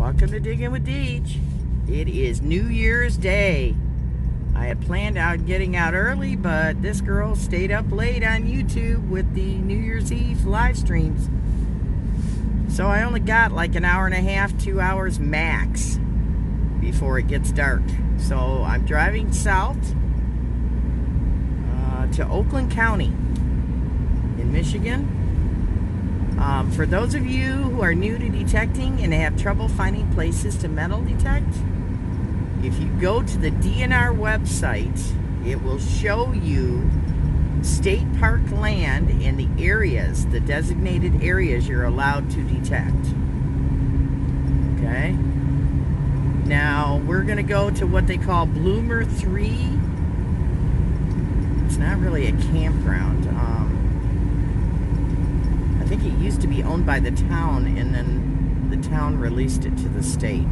Welcome to Digging with Deej. It is New Year's Day. I had planned out getting out early, but this girl stayed up late on YouTube with the New Year's Eve live streams. So I only got like an hour and a half, 2 hours max before it gets dark. So I'm driving south to Oakland County in Michigan. For those of you who are new to detecting and have trouble finding places to metal detect, if you go to the DNR website, it will show you state park land and the areas, the designated areas you're allowed to detect. Okay? Now, we're going to go to what they call Bloomer 3. It's not really a campground. I think it used to be owned by the town, and then the town released it to the state.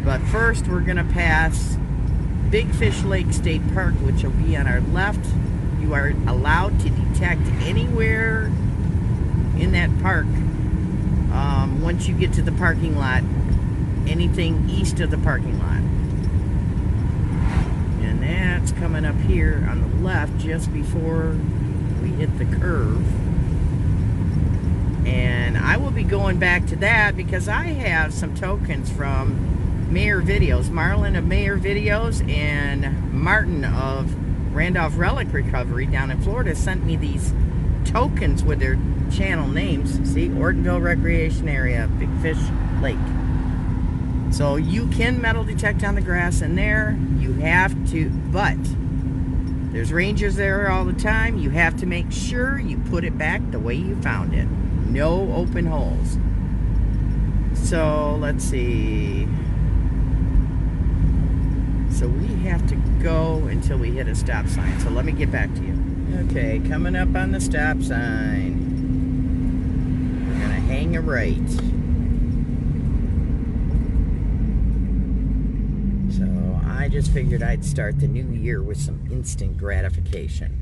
But first, we're going to pass Big Fish Lake State Park, which will be on our left. You are allowed to detect anywhere in that park once you get to the parking lot, anything east of the parking lot. And that's coming up here on the left just before we hit the curve. And I will be going back to that because I have some tokens from Mayor Videos. Marlon of Mayor Videos and Martin of Randolph Relic Recovery down in Florida sent me these tokens with their channel names. See, Ortonville Recreation Area, Big Fish Lake. So you can metal detect on the grass in there. You have to, but there's rangers there all the time. You have to make sure you put it back the way you found it. No open holes. So let's see. So we have to go until we hit a stop sign. So let me get back to you. Okay, coming up on the stop sign. We're gonna hang a right. So I just figured I'd start the new year with some instant gratification.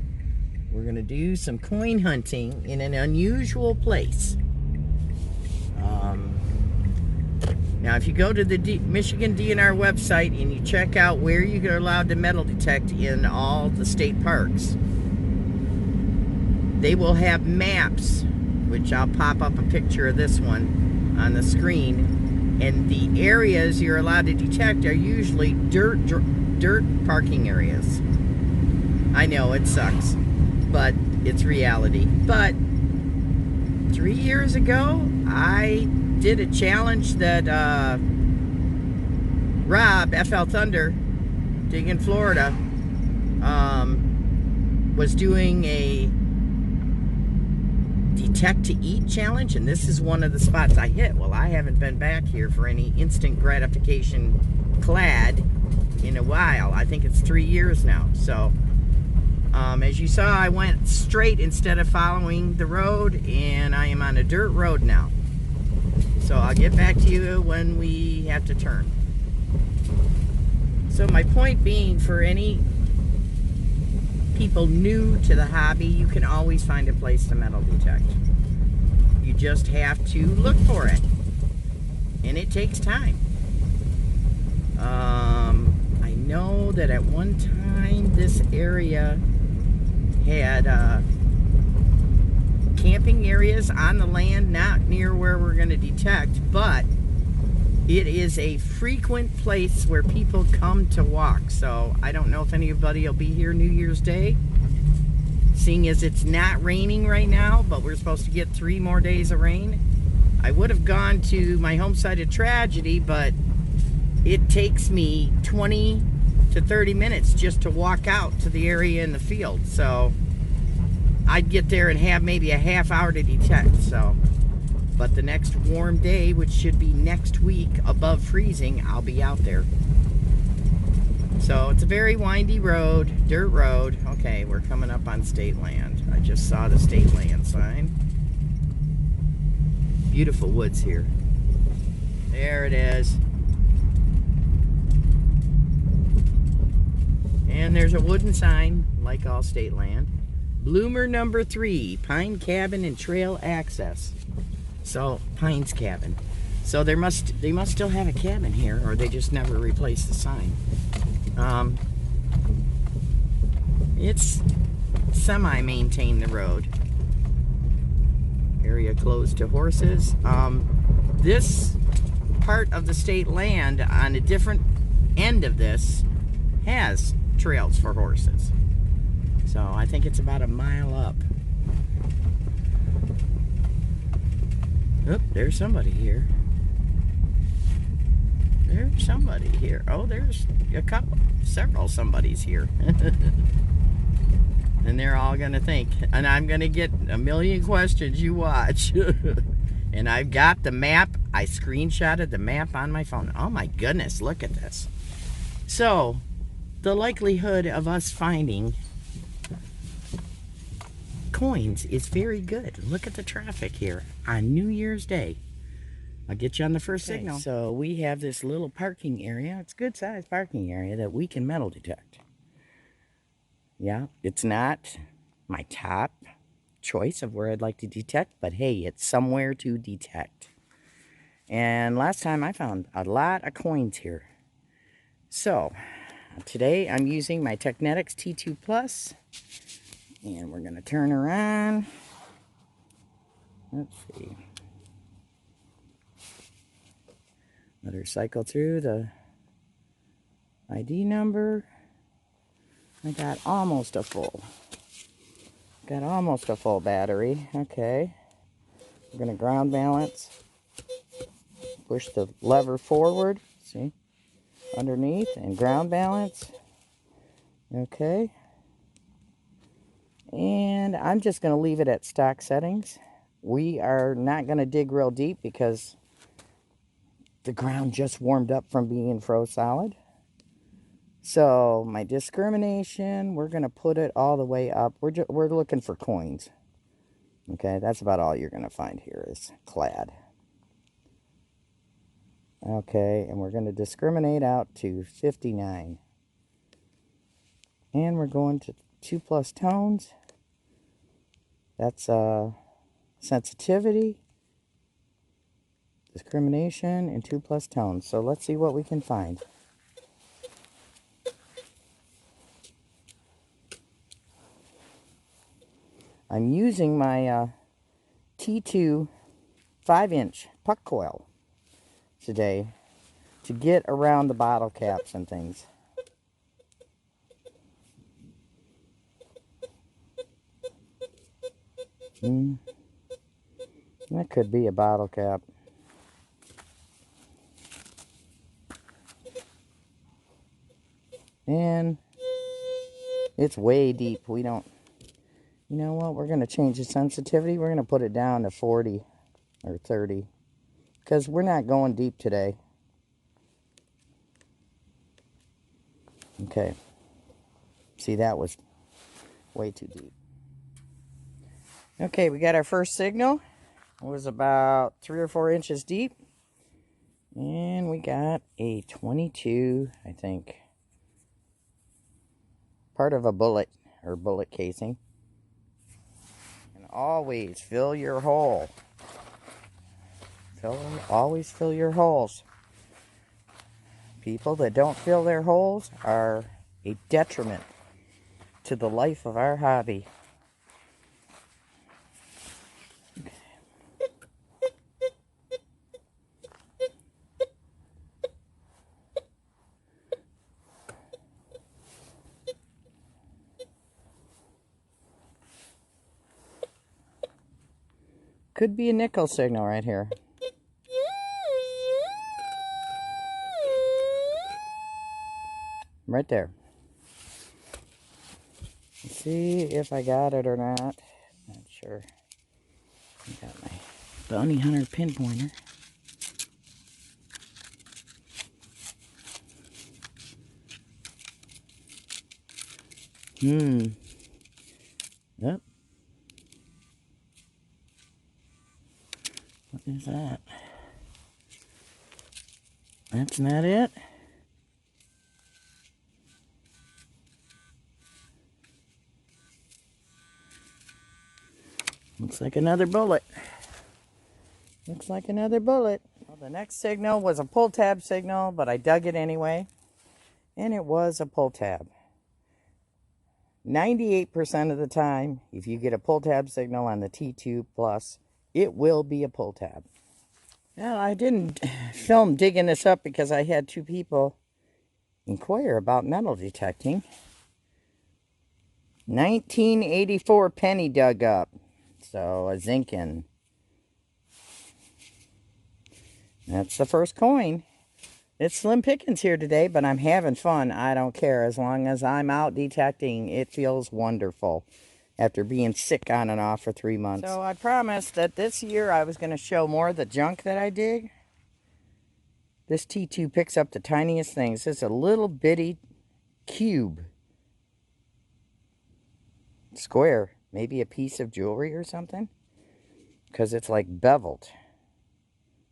We're gonna do some coin hunting in an unusual place. Now, if you go to the Michigan DNR website and you check out where you're allowed to metal detect in all the state parks, they will have maps, which I'll pop up a picture of this one on the screen, and the areas you're allowed to detect are usually dirt parking areas. I know it sucks, but it's reality. But 3 years ago, I did a challenge that Rob, FL Thunder, Digging Florida, was doing a detect to eat challenge, and this is one of the spots I hit. Well, I haven't been back here for any instant gratification clad in a while. I think it's 3 years now. So as you saw, I went straight instead of following the road, and I am on a dirt road now. So I'll get back to you when we have to turn. So my point being, for any people new to the hobby, you can always find a place to metal detect. You just have to look for it. And it takes time. I know that at one time this area had camping areas on the land, not near where we're going to detect, but it is a frequent place where people come to walk. So I don't know if anybody will be here New Year's Day, seeing as it's not raining right now, but we're supposed to get 3 more days of rain. I would have gone to my home site of tragedy, but it takes me 20 to 30 minutes just to walk out to the area in the field. So I'd get there and have maybe a half hour to detect. So, but the next warm day, which should be next week above freezing, I'll be out there. So it's a very windy road, dirt road. Okay, we're coming up on state land. I just saw the state land sign. Beautiful woods here. There it is. And there's a wooden sign, like all state land. Bloomer number 3, Pine Cabin and Trail Access. So Pines Cabin. So they must still have a cabin here, or they just never replaced the sign. It's semi-maintained the road. Area closed to horses. This part of the state land on a different end of this has trails for horses. So I think it's about a mile up. Oh, there's somebody here. There's somebody here. Oh, there's several somebodies here. And they're all gonna think, and I'm gonna get a million questions, you watch. And I've got the map. I screenshotted the map on my phone. Oh my goodness, look at this. So, the likelihood of us finding coins is very good. Look at the traffic here on New Year's Day. I'll get you on the first signal. So we have this little parking area. It's a good sized parking area that we can metal detect. Yeah, it's not my top choice of where I'd like to detect, but hey, it's somewhere to detect. And last time I found a lot of coins here. So today I'm using my Technetics T2 Plus, and we're gonna turn around. Let's see. Let her cycle through the ID number. I got almost a full battery. Okay. We're gonna ground balance. Push the lever forward. See? Underneath and ground balance. Okay. And I'm just gonna leave it at stock settings. We are not gonna dig real deep because the ground just warmed up from being froze solid. So my discrimination, we're going to put it all the way up. We're looking for coins. Okay, that's about all you're going to find here is clad. Okay, and we're going to discriminate out to 59. And we're going to 2+ tones. That's sensitivity, discrimination, and 2+ tones. So let's see what we can find. I'm using my T2 5-inch puck coil today to get around the bottle caps and things. That could be a bottle cap. And it's way deep. We don't, you know what, we're going to change the sensitivity. We're going to put it down to 40 or 30 because we're not going deep today. Okay. See, that was way too deep. Okay, we got our first signal. It was about 3 or 4 inches deep. And we got a 22, I think. Part of a bullet or bullet casing. And always fill your hole. Always fill your holes. People that don't fill their holes are a detriment to the life of our hobby. Could be a nickel signal right here. Right there. Let's see if I got it or not. Not sure. I got my bounty hunter pinpointer. Yep. What is that? That's not it. Looks like another bullet. Looks like another bullet. Well, the next signal was a pull tab signal, but I dug it anyway. And it was a pull tab. 98% of the time, if you get a pull tab signal on the T2 Plus, it will be a pull tab. Well, I didn't film digging this up because I had two people inquire about metal detecting. 1984 penny dug up. So a Zinkin. That's the first coin. It's slim pickings here today, but I'm having fun. I don't care. As long as I'm out detecting, it feels wonderful after being sick on and off for 3 months. So I promised that this year I was going to show more of the junk that I dig. This T2 picks up the tiniest things. It's a little bitty cube. Square. Maybe a piece of jewelry or something. Because it's like beveled.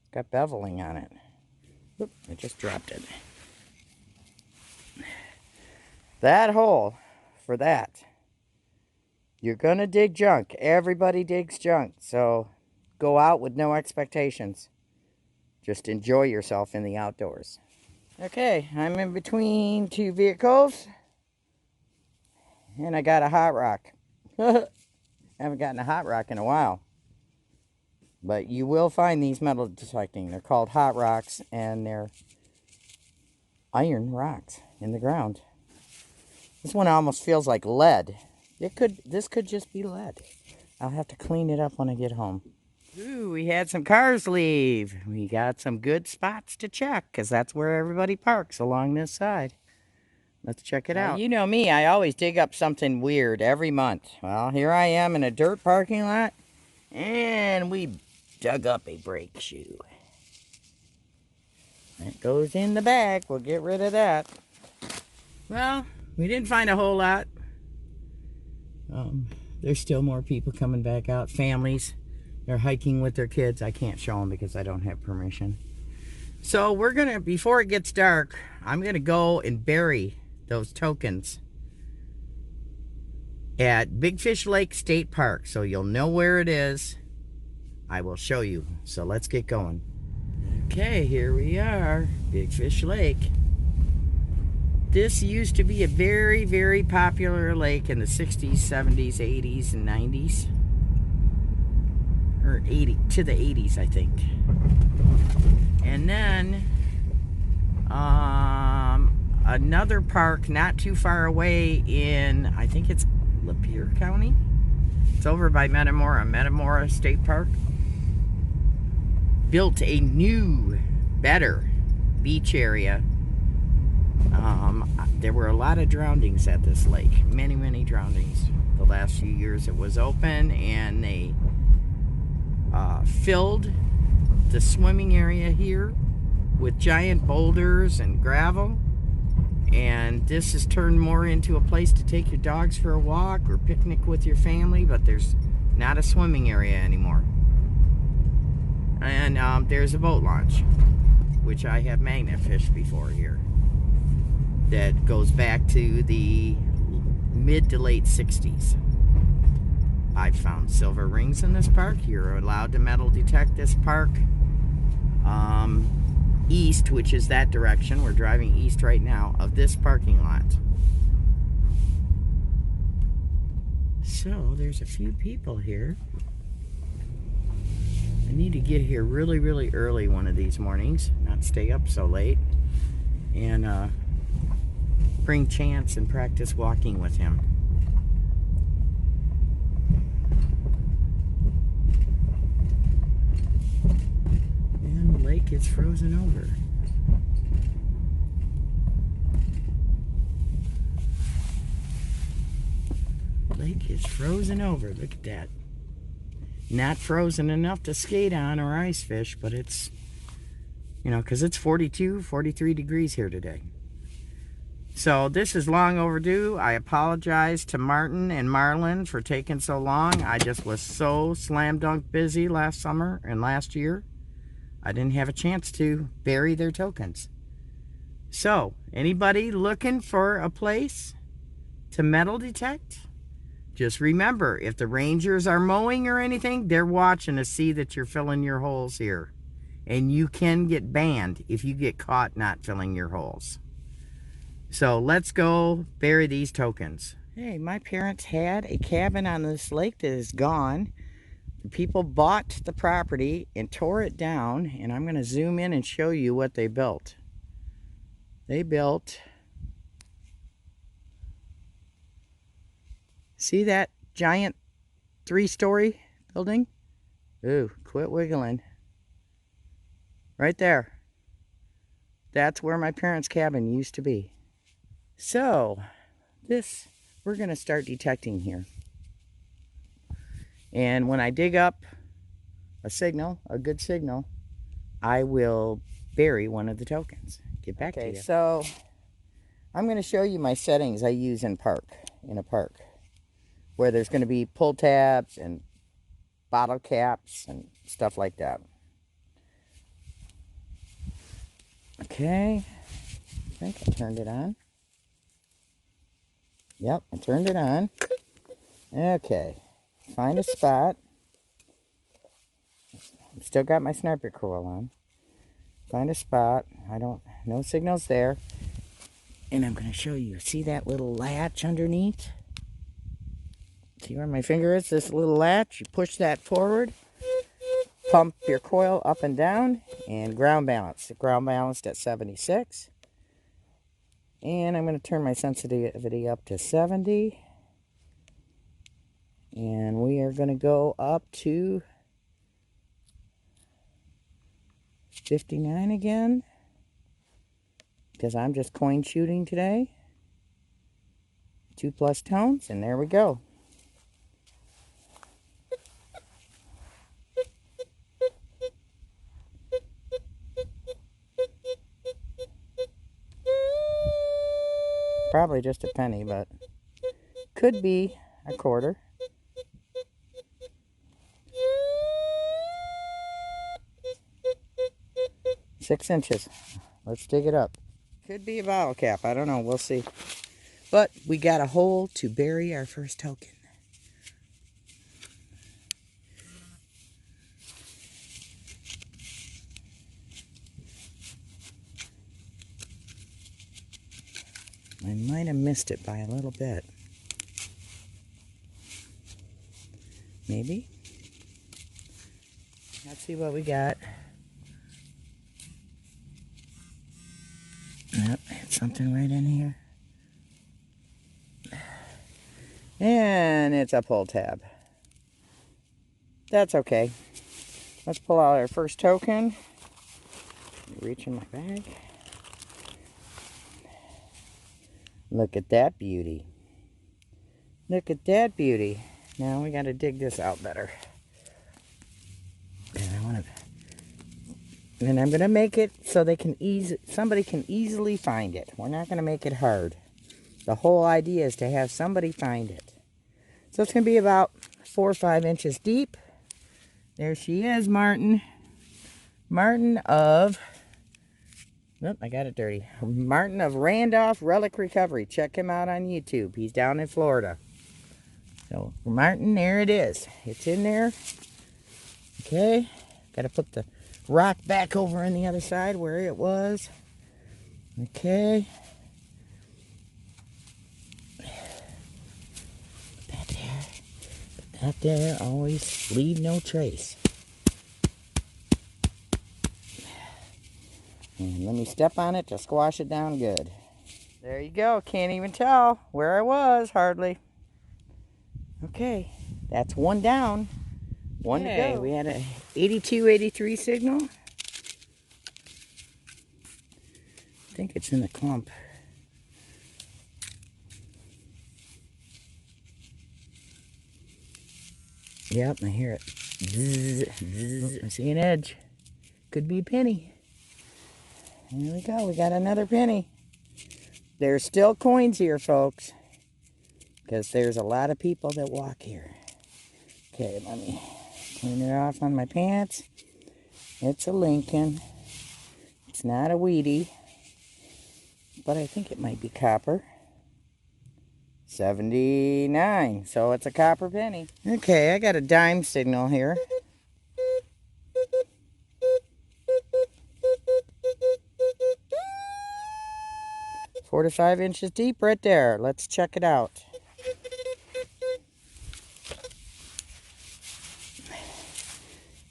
It's got beveling on it. Oop, I just dropped it. That hole for that. You're going to dig junk. Everybody digs junk. So go out with no expectations. Just enjoy yourself in the outdoors. Okay, I'm in between two vehicles. And I got a hot rock. Haven't gotten a hot rock in a while. But you will find these metal detecting. They're called hot rocks, and they're iron rocks in the ground. This one almost feels like lead. This could just be lead. I'll have to clean it up when I get home. Ooh, we had some cars leave. We got some good spots to check, because that's where everybody parks, along this side. Let's check it out. You know me, I always dig up something weird every month. Well, here I am in a dirt parking lot, and we dug up a brake shoe. That goes in the back. We'll get rid of that. Well, we didn't find a whole lot. There's still more people coming back out. Families. They're hiking with their kids. I can't show them because I don't have permission. So we're going to, before it gets dark, I'm going to go and bury those tokens at Big Fish Lake State Park. So you'll know where it is. I will show you. So let's get going. Okay, here we are. Big Fish Lake. This used to be a very, very popular lake in the 60s, 70s, 80s, and 90s. Or 80 to the 80s, I think. And then another park not too far away in, I think it's Lapeer County. It's over by Metamora State Park. Built a new, better beach area. There were a lot of drownings at this lake. Many, many drownings. The last few years it was open, and they filled the swimming area here with giant boulders and gravel. And this has turned more into a place to take your dogs for a walk or picnic with your family, but there's not a swimming area anymore. And there's a boat launch, which I have magnet fished before here, that goes back to the mid to late 60s. I've found silver rings in this park. You're allowed to metal detect this park east, which is that direction. We're driving east right now of this parking lot. So there's a few people here. I need to get here really, really early one of these mornings, not stay up so late, and bring Chance and practice walking with him. And the lake is frozen over. Lake is frozen over. Look at that. Not frozen enough to skate on or ice fish, but it's, you know, because it's 42, 43 degrees here today. So this is long overdue. I apologize to Martin and Marlin for taking so long. I just was so slam dunk busy last summer and last year. I didn't have a chance to bury their tokens. So, anybody looking for a place to metal detect? Just remember, if the rangers are mowing or anything, they're watching to see that you're filling your holes here. And you can get banned if you get caught not filling your holes. So let's go bury these tokens. Hey, my parents had a cabin on this lake that is gone. The people bought the property and tore it down, and I'm going to zoom in and show you what they built. They built, see that giant 3-story building? Ooh, quit wiggling. Right there. That's where my parents' cabin used to be. So, we're going to start detecting here. And when I dig up a signal, a good signal, I will bury one of the tokens. Get back to you. Okay, so I'm going to show you my settings I use in a park, where there's going to be pull tabs and bottle caps and stuff like that. Okay, I think I turned it on. Yep, I turned it on. Okay, find a spot. I've still got my sniper coil on. Find a spot. No signals there. And I'm going to show you. See that little latch underneath? See where my finger is? This little latch. You push that forward. Pump your coil up and down. And ground balance. Ground balanced at 76. And I'm going to turn my sensitivity up to 70. And we are going to go up to 59 again. Because I'm just coin shooting today. 2+ tones, and there we go. Probably just a penny, but could be a quarter. Six inches. Let's dig it up. Could be a bottle cap. I don't know. We'll see. But we got a hole to bury our first token. I might have missed it by a little bit. Maybe. Let's see what we got. Yep, something right in here. And it's a pull tab. That's okay. Let's pull out our first token. Reach in my bag. Look at that beauty. Look at that beauty. Now we got to dig this out better. And I'm going to make it so somebody can easily find it. We're not going to make it hard. The whole idea is to have somebody find it. So it's going to be about 4 or 5 inches deep. There she is, Martin. Martin of... Nope, I got it dirty. Martin of Randolph Relic Recovery. Check him out on YouTube. He's down in Florida. So, Martin, there it is. It's in there. Okay. Got to put the rock back over on the other side where it was. Okay. Put that there. Put that there. Always leave no trace. And let me step on it to squash it down good. There you go. Can't even tell where I was, hardly. Okay. That's one down. One to go. We had a 82, 83 signal. I think it's in the clump. Yep, I hear it. Zzz, zzz. I see an edge. Could be a penny. Here we go. We got another penny. There's still coins here, folks, because there's a lot of people that walk here. Okay, let me clean it off on my pants. It's a Lincoln. It's not a Wheatie, but I think it might be copper. 79. So it's a copper penny. Okay, I got a dime signal here. 4 to 5 inches deep right there. Let's check it out.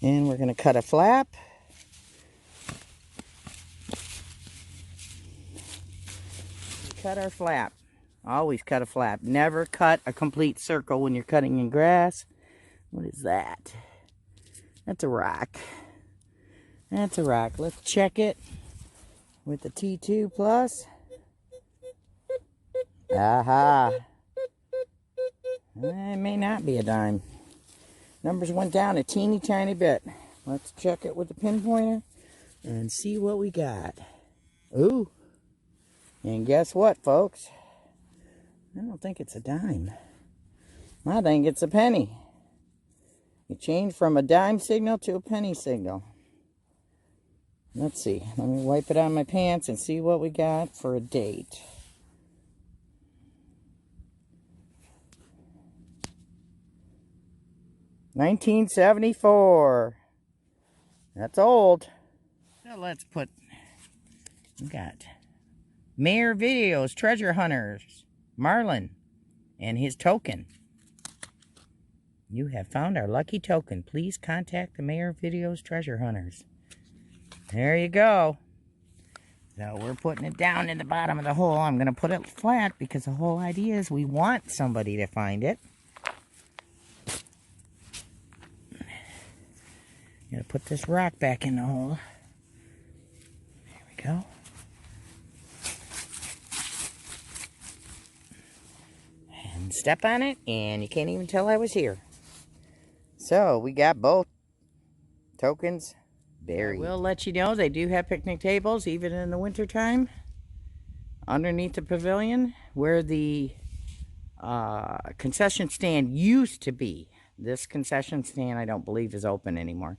And we're going to cut a flap. Cut our flap. Always cut a flap. Never cut a complete circle when you're cutting in grass. What is that? That's a rock. That's a rock. Let's check it with the T2 plus. Aha. It may not be a dime. Numbers went down a teeny tiny bit. Let's check it with the pinpointer and see what we got. Ooh. And guess what, folks? I don't think it's a dime. I think it's a penny. It changed from a dime signal to a penny signal. Let's see. Let me wipe it on my pants and see what we got for a date. $1974. That's old. So let's put, we got Mayor Videos, Treasure Hunters, Marlin, and his token. You have found our lucky token. Please contact the Mayor Videos, Treasure Hunters. There you go. So we're putting it down in the bottom of the hole. I'm going to put it flat because the whole idea is we want somebody to find it. Gotta put this rock back in the hole. There we go. And step on it, and you can't even tell I was here. So, we got both tokens buried. We'll let you know they do have picnic tables, even in the wintertime, underneath the pavilion, where the concession stand used to be. This concession stand, I don't believe, is open anymore.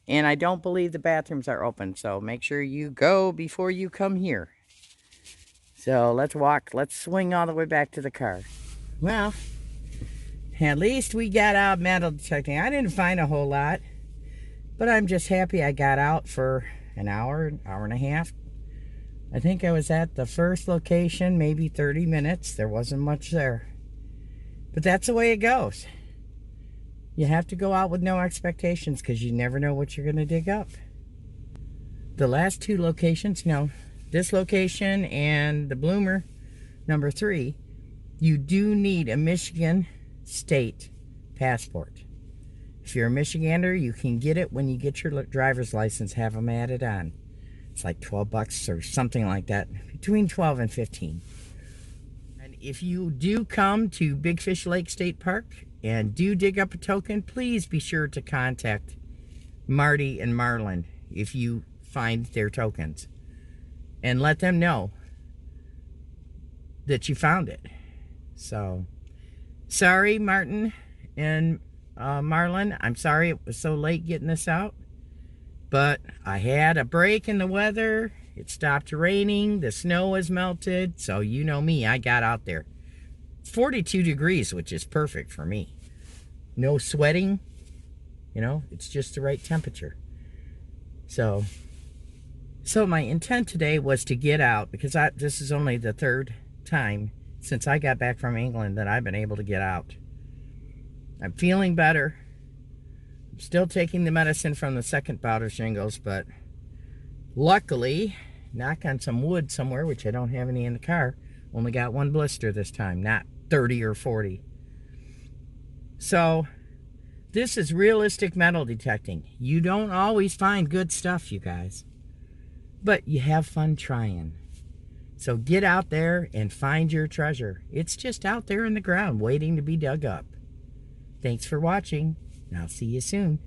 And I don't believe the bathrooms are open, so make sure you go before you come here. So let's walk, let's swing all the way back to the car. Well, at least we got out metal detecting. I didn't find a whole lot, but I'm just happy I got out for an hour, hour and a half. I think I was at the first location, maybe 30 minutes. There wasn't much there. But that's the way it goes. You have to go out with no expectations because you never know what you're going to dig up. The last two locations, this location and the Bloomer, number 3, you do need a Michigan state passport. If you're a Michigander, you can get it when you get your driver's license, have them added on. It's like $12 or something like that, between 12 and 15. And if you do come to Big Fish Lake State Park and do dig up a token, please be sure to contact Marty and Marlin if you find their tokens. And let them know that you found it. So, sorry, Martin and Marlin. I'm sorry it was so late getting this out. But I had a break in the weather. It stopped raining. The snow was melted. So you know me, I got out there. 42 degrees, which is perfect for me. No sweating. It's just the right temperature. So my intent today was to get out because this is only the third time since I got back from England that I've been able to get out. I'm feeling better. I'm still taking the medicine from the second bout of shingles, but luckily, knock on some wood somewhere, which I don't have any in the car, only got one blister this time, not 30 or 40. So, this is realistic metal detecting. You don't always find good stuff, you guys. But you have fun trying. So get out there and find your treasure. It's just out there in the ground waiting to be dug up. Thanks for watching, and I'll see you soon.